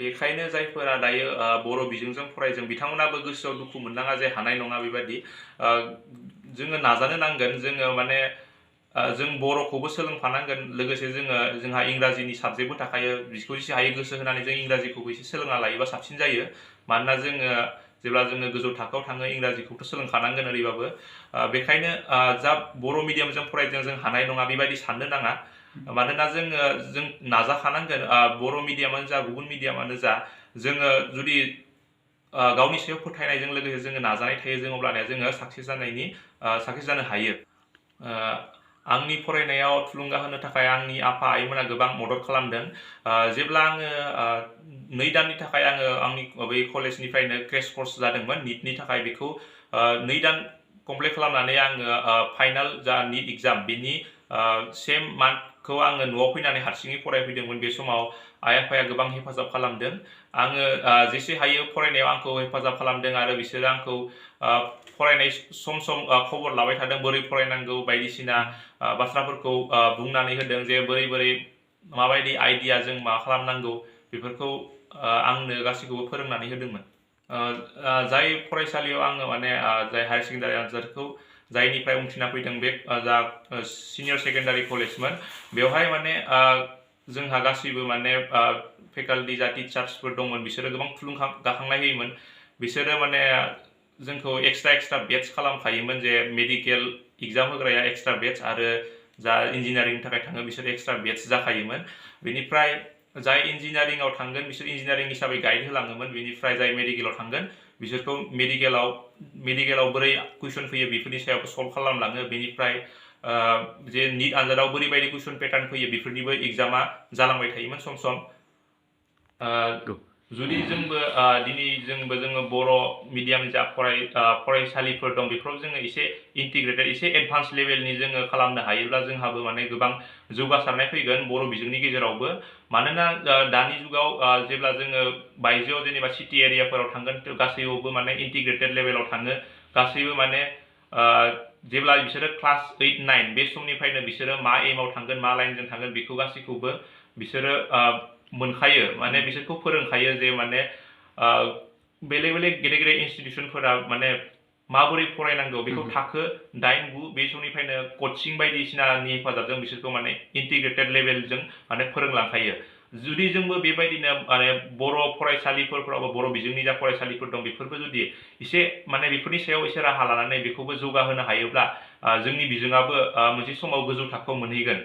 बेखायनो जायफोरा दायो बर' बिजोंजों फरायदों बिथांमोनाबो गोसोआव दुखु मोननाङा जे हानाय नङा बेबायदि जोङो नाजानो नांगोन जोङो माने जों बर'खौबो सोलोंफानांगोन लोगोसे जोंहा इंराजिनि साबजेक्टबो थाखायो बिखौ एसे हायो गोसो होनानै जों इंराजिखौबो एसे सोलोंना लायोबा साबसिन जायो मानोना जेब्ला जोङो गोजौ थाखोआव थाङो इंराजिखौथ' सोलोंखानांगोन ओरैबाबो बेखायनो जा बर' मिडियामजों फरायदों जों हानाय नङा बेबायदि साननो नाङा मानोना जों नाजाखानांगोन बर' मिडियामानो जा गुबुन मिडियामानो जा जोङो जुदि गावनि सायाव फोथायनायजों लोगोसे जोङो नाजानाय थायो जों अब्लानिया जोङो साक्सेस जानो हायो आंनि फरायनायाव थुलुंगा होनो थाखाय आंनि आफा आइमोना गोबां मदद खालामदों जेब्ला आङो 2 दाननि थाखाय आङो आंनि बै कलेजनिफ्रायनो क्रेश कर्स जादोंमोन निटनि थाखाय बेखौ 2 दान कमप्लिट खालामनानै आङो फाइनाल जा निट एग्जाम बेनि सेम मान्थखौ आङो न'आव फैनानै हारसिङै फरायफैदोंमोन बे समाव आइ आफाया गोबां हेफाजाब खालामदों आङो जेसे हायो फरायनायाव आंखौ हेफाजाब खालामदों आरो बिसोरो आंखौ फरायनाय सम खबर लाबाय थादों बोरै फरायनांगौ बायदिसिना बाथ्राफोरखौ बुंनानै होदों जे बोरै माबायदि आइडिया जों मा खालामनांगौ बेफोरखौ आंनो गासैखौबो फोरोंनानै होदोंमोन जाय फरायसालियाव आङो माने जाय हायार सेकेन्डारि आनजादखौ जायनिफ्राय उनथ्रिना फैदों बे जा सिनियर सेकेन्डारि कलेजमोन बेवहाय माने जोंहा गासैबो माने फेकाल्टि जा टिचार्सफोर दंमोन बिसोरो गोबां थुलुंगाखांनाय होयोमोन बिसोरो माने जोंखौ एक्सट्रा बेच खालामखायोमोन जे मेडिकेल एग्जाम होग्राया एक्सट्रा बेच आरो जा इन्जिनियारिंनि थाखाय थाङो बिसोर एक्सट्रा बेच जाखायोमोन बेनिफ्राय जाय इन्जिनियारिंआव थांगोन बिसोर इन्जिनियारिं हिसाबै गाइड होलाङोमोन बेनिफ्राय जाय मेडिकेलाव थांगोन बिसोरखौ मेडिकेलाव बोरै कुइसन फैयो बेफोरनि सायाव सल्भ खालामलाङो बेनिफ्राय जे निट आनजादाव बोरैबायदि कुइसन पेटार्न फैयो बेफोरनिबो एग्जामा जालांबाय थायोमोन सम जुदि जोङो बर' मिडियाम जा फरायसालिफोर दं बेफोराव जोङो एसे इन्टिग्रेटेड एसे एडभान्स लेभेलनि जोङो खालामनो हायोब्ला जोंहाबो माने गोबां जौगासारनाय फैगोन बर' बिजोंनि गेजेरावबो मानोना दानि जुगाव जेब्ला जोङो बायजोआव जेनेबा सिटि एरियाफोराव थांगोन गासैयावबो माने इन्टिग्रेटेड लेभेलाव थाङो गासैबो माने जेब्ला बिसोरो क्लास 8-9 बे समनिफ्रायनो बिसोरो मा एमाव थांगोन मा लाइनजों थांगोन बेखौ गासैखौबो बिसोरो मोनखायो माने बिसोरखौ फोरोंखायो जे माने बेलेग गेदेर इन्स्टिटिउसनफोरा माने माबोरै फरायनांगौ बेखौ थाखो 8-9 बे समनिफ्रायनो कचिं बायदिसिनानि हेफाजाबजों बिसोरखौ माने इन्टिग्रेटेड लेभेलजों माने फोरोंलांखायो जुदि जोंबो बेबायदिनो माने बर' फरायसालिफोराव बर' बिजोंनि जा फरायसालिफोर दं बेफोरबो जुदि एसे माने बेफोरनि सायाव एसे राहा लानानै बेखौबो जौगाहोनो हायोब्ला जोंनि बिजोङाबो मोनसे समाव गोजौ थाखोआव मोनहैगोन